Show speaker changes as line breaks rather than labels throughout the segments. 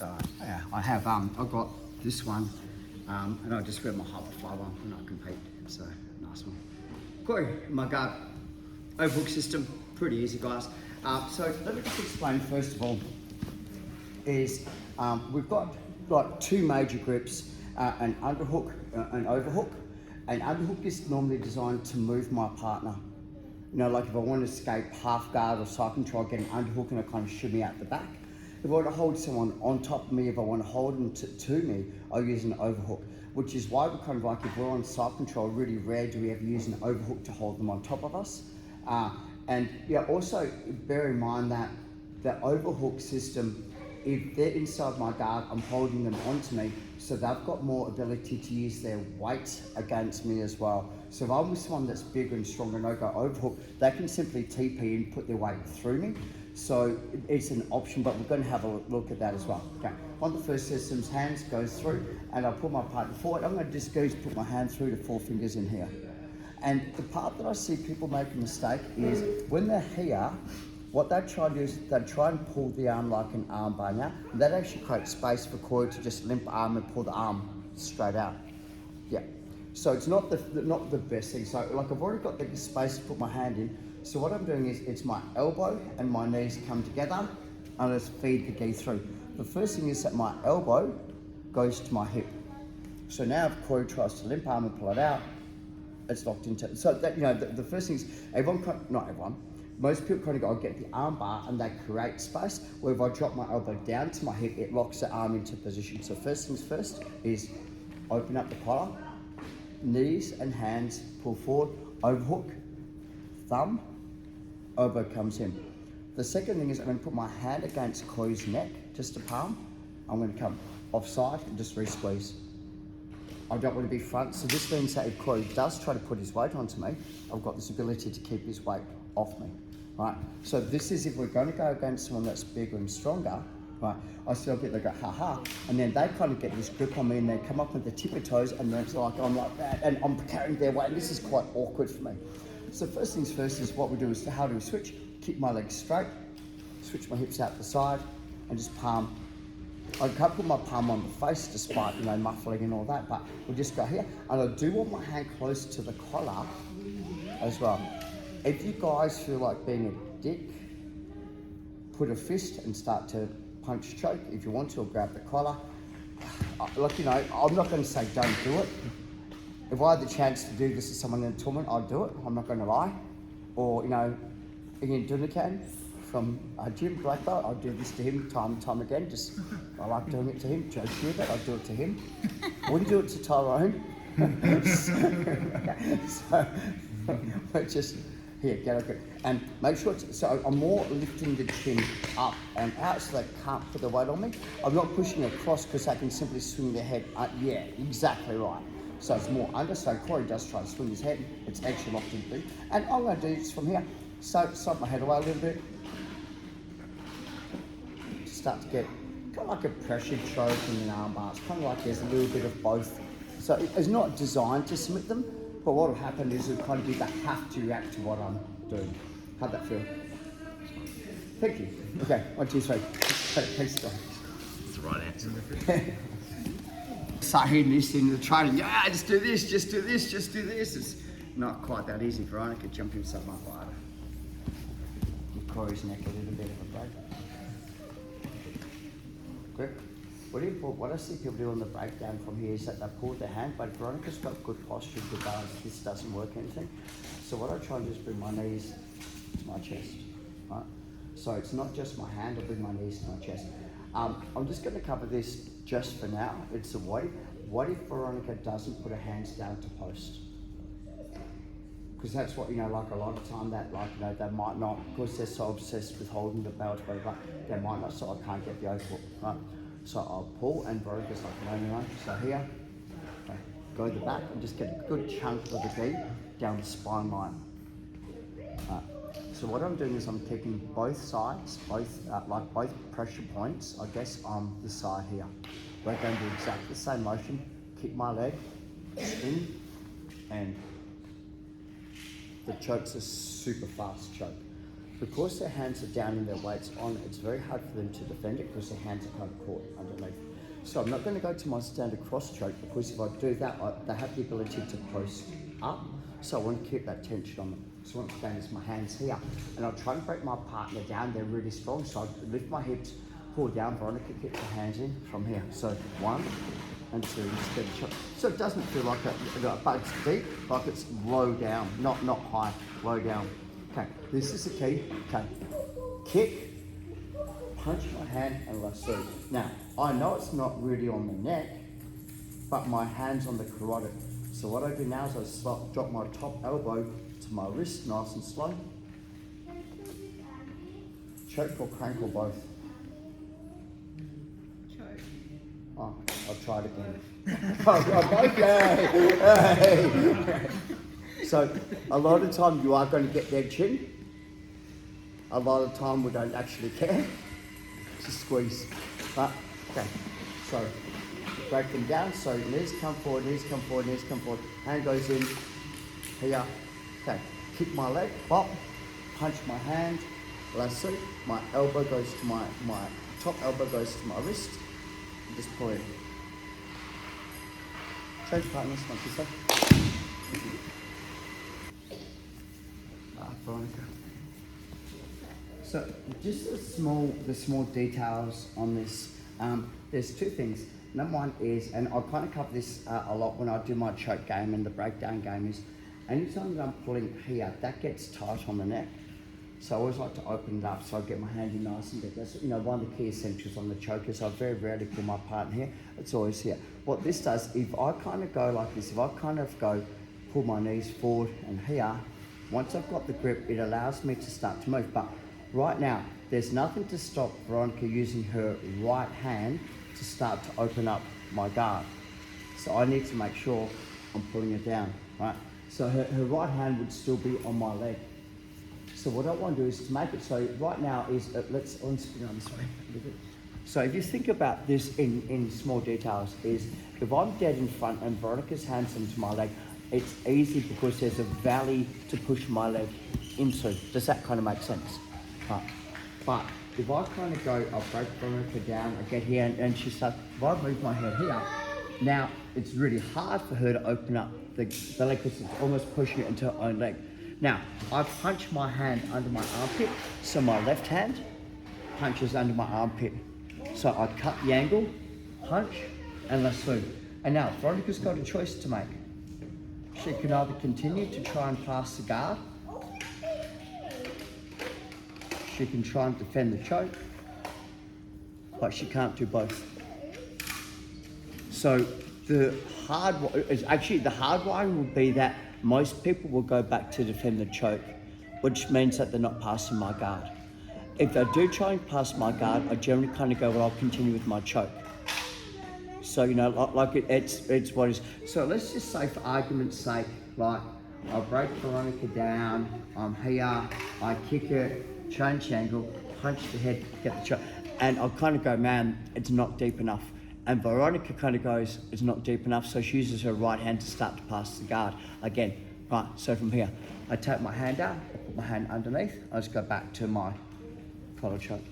So yeah, I've got this one, and I just wear my Hyperfly one when I compete. So nice one. Corey, my guard overhook system, pretty easy, guys. So let me just explain first of all. Is we've got like two major grips, an underhook, an overhook. An underhook is normally designed to move my partner. You know, like if I want to escape half guard or side control, I get an underhook and I kind of shimmy out the back. If I want to hold someone on top of me, if I want to hold them to me, I'll use an overhook, which is why we're kind of like, if we're on side control, really rare do we ever use an overhook to hold them on top of us. And yeah, also bear in mind that the overhook system, if they're inside my guard, I'm holding them onto me, so they've got more ability to use their weight against me as well. So if I'm with someone that's bigger and stronger and I go overhook, they can simply TP and put their weight through me. So it's an option, but we're going to have a look at that as well. Okay, on the first systems, hands goes through, and I'll put my partner forward. I'm going to just go to put my hand through the four fingers in here. And the part that I see people make a mistake is when they're here, what they try to do is they try and pull the arm like an arm bar now. That actually creates space for Corey to just limp arm and pull the arm straight out. Yeah. So it's not the best thing. So like I've already got the space to put my hand in. So what I'm doing is it's my elbow and my knees come together and I just feed the gi through. The first thing is that my elbow goes to my hip. So now if Corey tries to limp arm and pull it out, it's locked into. So that, you know, the first thing is not everyone. Most people kind of go, I get the arm bar and they create space, where if I drop my elbow down to my hip, it locks the arm into position. So first things first is open up the collar, knees and hands pull forward, overhook, thumb, elbow comes in. The second thing is I'm going to put my hand against Corey's neck, just a palm. I'm going to come offside and just re-squeeze. I don't want to be front, so this means that if Corey does try to put his weight onto me, I've got this ability to keep his weight off me. Right, so this is if we're going to go against someone that's bigger and stronger, right, I still get, they go, ha, and then they kind of get this grip on me and they come up with the tip of toes and then it's like, I'm like that, and I'm carrying their weight, and this is quite awkward for me. So first things first is what we do is, how do we switch? Keep my legs straight, switch my hips out the side, and just palm. I can't put my palm on the face despite, you know, muffling and all that, but we'll just go here. And I do want my hand close to the collar as well. If you guys feel like being a dick, put a fist and start to punch choke. If you want to, or grab the collar. Look, you know, I'm not going to say don't do it. If I had the chance to do this to someone in a tournament, I'd do it. I'm not going to lie. Or, you know, Ian Dunican from Jim Black Belt, I'd do this to him time and time again. Just, I like doing it to him. Joe Hubert, I'd do it to him. Wouldn't do it to Tyrone. So, but just, here, get a grip. And make sure so I'm more lifting the chin up and out so they can't put the weight on me. I'm not pushing across because they can simply swing their head. Yeah, exactly right. So it's more under, so Corey does try to swing his head, it's actually locked into. And I'm going to do this from here. So slide my head away a little bit. Start to get kind of like a pressure choke in an arm bar. It's kind of like there's a little bit of both. So it's not designed to submit them, but what will happen is it'll kind of be they have to react to what I'm doing. How'd that feel? Thank you. Okay, 1, 2, 3. Thanks, guys.
That's the right answer.
Start hearing this in the training. Yeah, just do this, just do this, just do this. It's not quite that easy. Veronica jump himself up wider. Give Corey's neck a little bit of a break. Good. What I see people do on the breakdown from here is that they pull their hand, but Veronica's got good posture, good balance. This doesn't work anything. So what I try and do is bring my knees to my chest. Right? So it's not just my hand, I bring my knees to my chest. I'm just going to cover this just for now. It's a what if. What if Veronica doesn't put her hands down to post? Because that's what, you know, like a lot of time that, like, you know, they might not, because they're so obsessed with holding the belt, whatever, they might not, so I can't get the overhook, right? So I'll pull and Veronica's like, no. So here, okay, go to the back and just get a good chunk of the gi down the spine line. So what I'm doing is I'm keeping both sides, both pressure points, I guess, on the side here. We're going to do exactly the same motion. Kick my leg in, and the choke's a super fast choke. because their hands are down and their weight's on, it's very hard for them to defend it because their hands are kind of caught underneath. So I'm not going to go to my standard cross choke because if I do that, they have the ability to post up. So I want to keep that tension on them. So once again, it's my hands here. And I'll try and break my partner down. They're really strong. So I lift my hips, pull down. Veronica, get your hands in from here. So 1 and 2, just get a choke. So it doesn't feel like but it's deep, like it's low down, not high, low down. Okay, this is the key. Okay, kick, punch my hand and lasso. Now, I know it's not really on the neck, but my hand's on the carotid. So what I do now is I drop my top elbow to my wrist, nice and slow. Choke or crank or both?
Choke.
Oh, I'll try it again. Both, yay! So a lot of the time you are going to get their chin. A lot of the time we don't actually care. Just squeeze. But, okay, so break them down. So knees come forward, knees come forward, knees come forward. Hand goes in, here. Okay, kick my leg, pop, punch my hand, lasso. My elbow goes to my top elbow goes to my wrist. And just pull in. Change partners, like you said. Veronica. So just the small details on this. There's 2 things. Number 1 is, and I kind of cover this a lot when I do my choke game and the breakdown game, is anytime that I'm pulling here, that gets tight on the neck. So I always like to open it up so I get my hand in nice and deep. That's one of the key essentials on the choke is I very rarely pull my partner here. It's always here. What this does, if I kind of go like this, if I kind of go, pull my knees forward and here, once I've got the grip, it allows me to start to move. But right now, there's nothing to stop Veronica using her right hand to start to open up my guard. So I need to make sure I'm pulling it down, right? So her right hand would still be on my leg. So what I want to do is to make it so right now is, let's spin on this way a little bit. So if you think about this in small details is, if I'm dead in front and Veronica's hands into my leg, it's easy because there's a valley to push my leg into. Does that kind of make sense? Right. But if I kind of go, I'll break Veronica down, I get here and she starts, if I move my head here, now it's really hard for her to open up the leg because it's almost pushing it into her own leg. Now, I punch my hand under my armpit, so my left hand punches under my armpit. So I cut the angle, punch, and lasso. And now, Veronica's got a choice to make. She can either continue to try and pass the guard, she can try and defend the choke, but she can't do both. So the hard one would be that most people will go back to defend the choke, which means that they're not passing my guard. If they do try and pass my guard, I generally kind of go, well, I'll continue with my choke. So, it's what it is. So let's just say, for argument's sake, like, I'll break Veronica down, I'm here, I kick it, change angle, punch the head, get the choke. And I'll kind of go, man, it's not deep enough. And Veronica kind of goes, it's not deep enough, so she uses her right hand to start to pass the guard. Again, right, so from here, I take my hand out, I put my hand underneath, I just go back to my collar choke.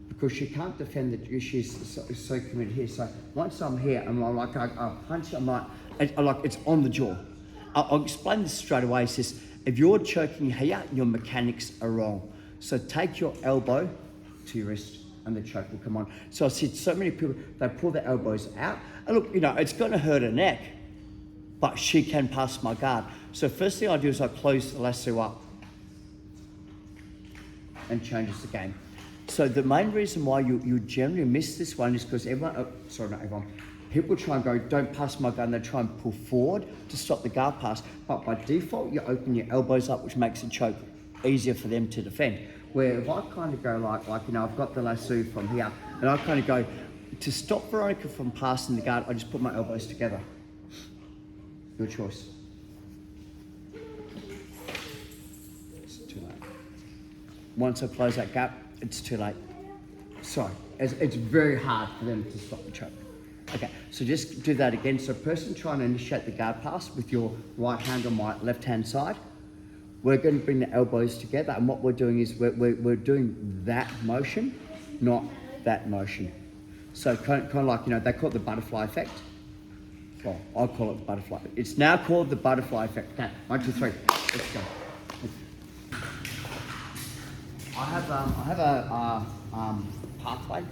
Because she can't defend the, she's so committed here. So once I'm here, and I'm like, I punch, I'm like, it's on the jaw. I'll explain this straight away. It says, if you're choking here, your mechanics are wrong. So take your elbow to your wrist and the choke will come on. So I see so many people, they pull their elbows out. And look, it's going to hurt her neck, but she can pass my guard. So first thing I do is I close the lasso up and changes the game. So the main reason why you generally miss this one is because people try and go, don't pass my guard, and they try and pull forward to stop the guard pass. But by default, you open your elbows up, which makes the choke easier for them to defend. Where if I kind of go like I've got the lasso from here, and I kind of go, to stop Veronica from passing the guard, I just put my elbows together. Your choice. It's too late. Once I close that gap, it's too late. Sorry, it's very hard for them to stop the choke. Okay, so just do that again. So person trying to initiate the guard pass with your right hand on my left hand side, we're going to bring the elbows together, and what we're doing is we're doing that motion, not that motion. So kind of like, you know, they call it the butterfly effect. Well, I call it the butterfly. It's now called the butterfly effect. Okay, 1, 2, 3, let's go. I have a pathway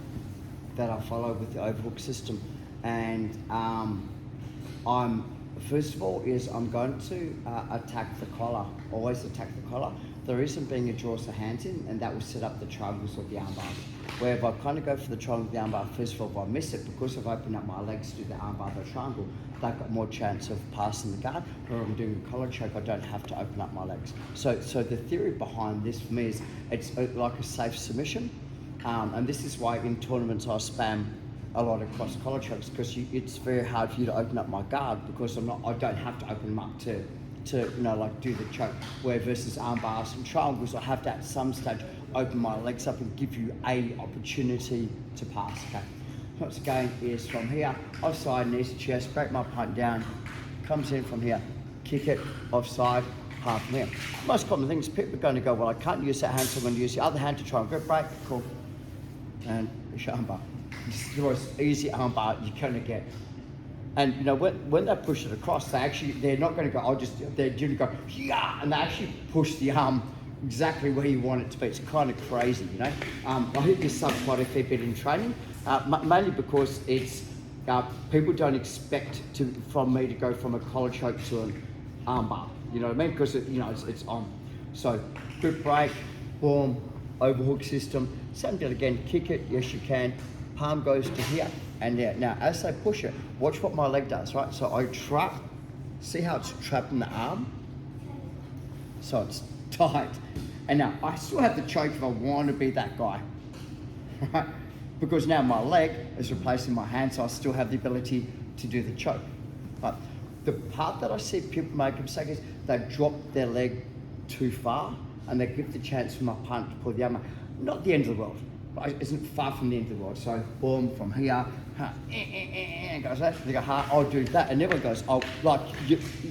that I follow with the overhook system, and I'm first of all I'm going to attack the collar. Always attack the collar. The reason being, it draws the hands in, and that will set up the triangles of the arm bars. Where if I kind of go for the triangle of the arm bar, first of all, if I miss it, because I've opened up my legs to do the arm bar, the triangle, they've got more chance of passing the guard. Or I'm doing a collar choke, I don't have to open up my legs. So the theory behind this for me is it's like a safe submission. And this is why in tournaments I spam a lot of cross collar chokes, because it's very hard for you to open up my guard, because I don't have to open them up to you know, like do the choke. Where versus arm bars and triangles, I have to at some stage open my legs up and give you a opportunity to pass. Okay. What's going is from here, offside, knees to chest, break my punt down, comes in from here, kick it, offside, half from here. Most common things, people are going to go, well, I can't use that hand, so I'm going to use the other hand to try and grip break, cool, and arm bar. It's the most easy arm bar you're going to get. And you know, when they push it across, they're not going to go, they're going to go, yeah, and they actually push the arm exactly where you want it to be. It's kind of crazy, you know. I hit this up quite a fair bit in training, mainly because it's, people don't expect from me to go from a collar choke to an arm bar, you know what I mean? Because it's on. So, grip break, boom, overhook system, same deal again, kick it, yes you can, palm goes to here and there. Now, as they push it, watch what my leg does, right? So I trap, see how it's trapped in the arm? So it's tight. And now, I still have the choke if I want to be that guy, right? Because now my leg is replacing my hand, so I still have the ability to do the choke. But the part that I see people make a mistake is they drop their leg too far and they give the chance for my punt to pull the arm. Not the end of the world, but it isn't far from the end of the world. So boom, from here, goes that, they go, I'll do that. And everyone goes, oh, like,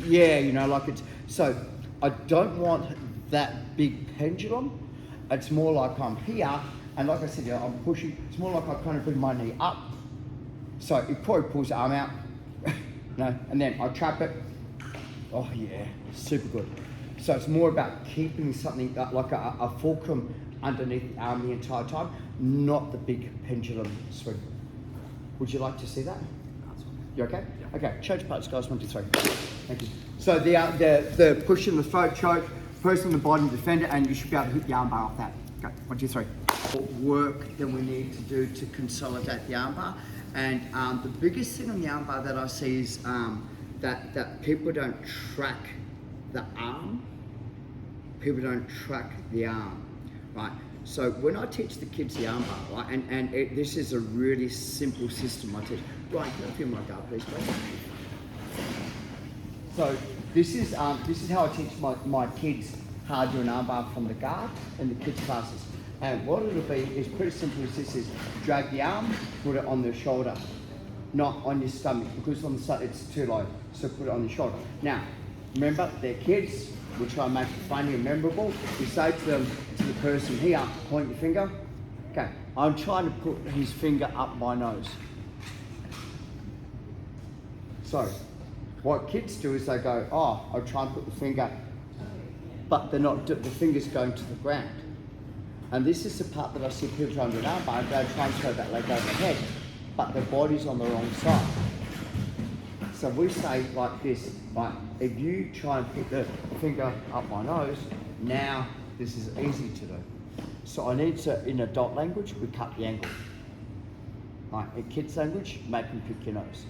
yeah, you know, like it's, so I don't want that big pendulum. It's more like I'm here, and like I said, I'm pushing. It's more like I kind of bring my knee up. So it probably pulls the arm out, no, and then I trap it. Oh yeah, super good. So it's more about keeping something like a fulcrum underneath the arm the entire time, not the big pendulum swing. Would you like to see that? You okay? Yeah. Okay, change parts, guys, 1, 2, 3. Thank you. So the push in the throat choke, person in the bottom, defender, and you should be able to hit the arm bar off that. Okay, 1, 2, 3. Work that we need to do to consolidate the armbar, and the biggest thing on the armbar that I see is that people don't track the arm. People don't track the arm, right? So when I teach the kids the armbar, right, and this is a really simple system I teach. Right, can I feel my guard, please? So this is how I teach my kids how to do an armbar from the guard in the kids classes. And what it'll be is pretty simple as this is, drag the arm, put it on the shoulder, not on your stomach, because on the side it's too low, so put it on the shoulder. Now, remember, they're kids, we try and make it funny and memorable. You say to them, to the person here, point your finger. Okay, I'm trying to put his finger up my nose. So, what kids do is they go, oh, I'll try and put the finger, but they're not, the finger's going to the ground. And this is the part that I see people trying to do an armbar, they try and throw that leg over the head, but the body's on the wrong side. So we say like this, right, if you try and put the finger up my nose, now this is easy to do. So I need to, in adult language, we cut the angle. Right, in kids language, make them pick your nose.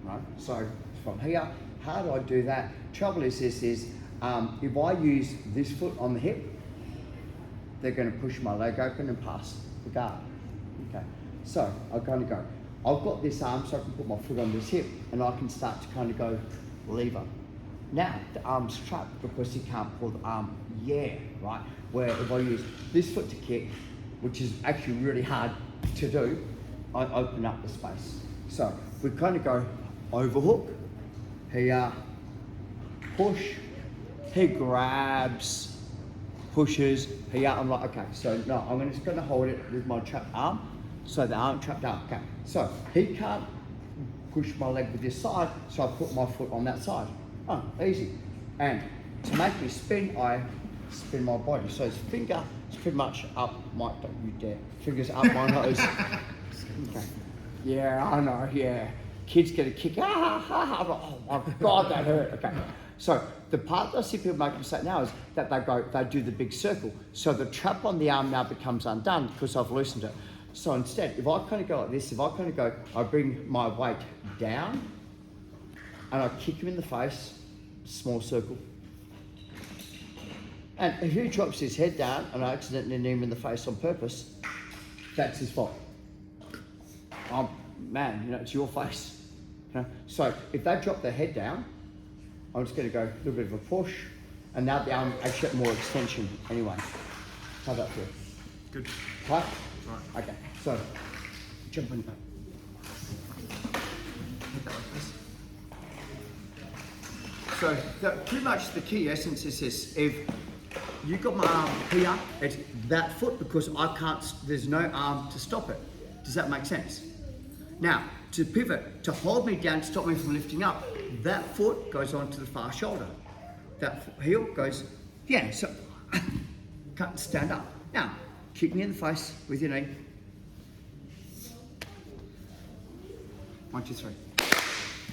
Right, so from here, how do I do that? Trouble is this is, if I use this foot on the hip, they're going to push my leg open and pass the guard. Okay, so I'm going to go, I've got this arm so I can put my foot on this hip and I can start to kind of go lever. Now the arm's trapped because you can't pull the arm, right? Where if I use this foot to kick, which is actually really hard to do, I open up the space. So we kind of go overhook, here, push, he grabs, pushes, I'm like, okay, so no, I'm just gonna hold it with my trapped arm, so the arm trapped up, okay. So he can't push my leg with this side, so I put my foot on that side. Oh, easy. And to make me spin, I spin my body. So his finger is pretty much up my, don't you dare, fingers up my nose. Okay. Yeah, I know, yeah. Kids get a kick, oh my God, that hurt, okay. So the part that I see people make a mistake now is that they do the big circle. So the trap on the arm now becomes undone because I've loosened it. So instead, if I kind of go like this, I bring my weight down and I kick him in the face, small circle. And if he drops his head down and I accidentally knee him in the face on purpose, that's his fault. Man, you know, it's your face. You know? So if they drop their head down, I'm just going to go a little bit of a push, and now the arm actually got more extension anyway. How's that feel?
Good.
Right?
Right.
Okay, so jump on. So pretty much the key essence is this: if you got my arm here, it's that foot because I can't. There's no arm to stop it. Does that make sense? Now, to pivot, to hold me down, to stop me from lifting up, that foot goes onto the far shoulder. That heel goes, yeah, so can't stand up. Now, kick me in the face with your knee. 1, 2, 3.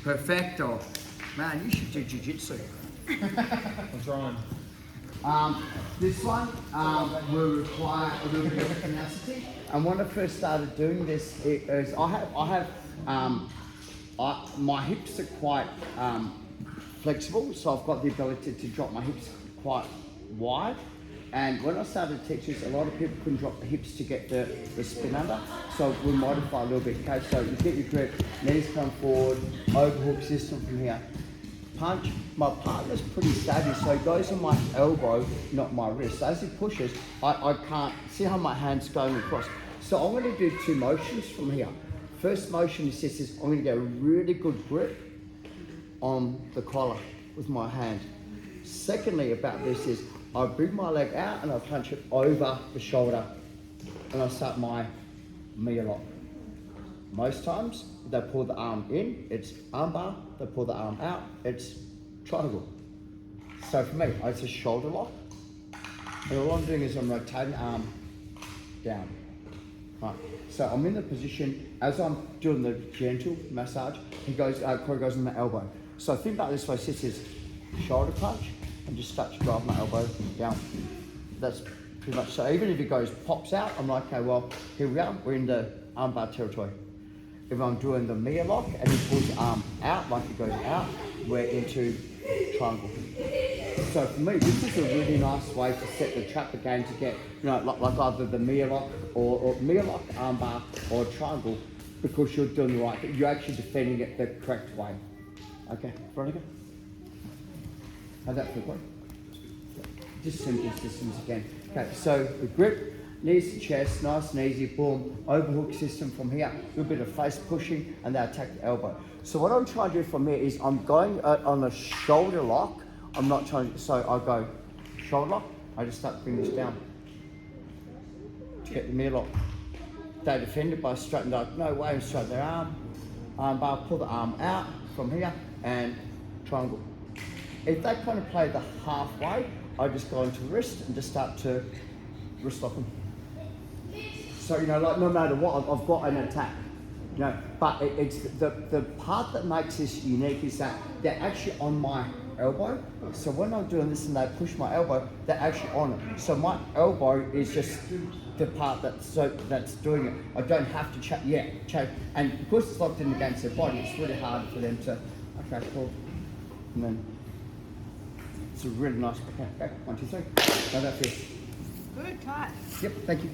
Perfecto. Man, you should do jiu-jitsu.
I'm trying.
This one will require a little bit of tenacity. And when I first started doing this, my hips are quite flexible, so I've got the ability to drop my hips quite wide. And when I started to teach this, a lot of people couldn't drop the hips to get the spin under, so we'll modify a little bit. Okay, so you get your grip, knees come forward, overhook system from here. Punch. My partner's pretty savvy, so he goes on my elbow, not my wrist. So as he pushes, I can't see how my hand's going across. So I'm going to do 2 motions from here. First motion is I'm going to get a really good grip on the collar with my hand. Secondly, about this is I bring my leg out and I punch it over the shoulder, and I start my Mia lock. Most times, they pull the arm in, it's arm bar, they pull the arm out, it's triangle. So for me, it's a shoulder lock, and all I'm doing is I'm rotating the arm down. Right. So I'm in the position, as I'm doing the gentle massage, Corey goes on the elbow. So think about this way, this is shoulder punch, and just start to drive my elbow down. That's pretty much, so even if it pops out, I'm like, okay, well, here we are, we're in the arm bar territory. If I'm doing the Mia lock and he pulls the arm out, like it goes out, we're into triangle. So for me, this is a really nice way to set the trap again to get, you know, like either the Mia lock or Mia lock, arm bar, or triangle, because you're doing the right thing. You're actually defending it the correct way. Okay, Veronica? How'd that feel? Just simple systems again. Okay, so the grip, knees to chest, nice and easy, boom, overhook system from here, a little bit of face pushing, and then attack the elbow. So what I'm trying to do from here is I'm going on a shoulder lock. I'm not trying to, so I go shoulder lock, I just start to bring this down to get the Mia lock. They defend it by straightening up, no way, and straighten their arm bar, pull the arm out from here, and triangle. If they kind of play the halfway, I just go into wrist and just start to wrist lock them. So, you know, like no matter what, I've got an attack. You know, but it's the part that makes this unique is that they're actually on my elbow. So when I'm doing this and they push my elbow, they're actually on it. So my elbow is just the part that's doing it. I don't have to change. And because it's locked in against their body, it's really hard for them to, okay, cool. And then it's a really nice, okay, 1, 2, 3. How that feel?
Good, tight.
Yep, thank you.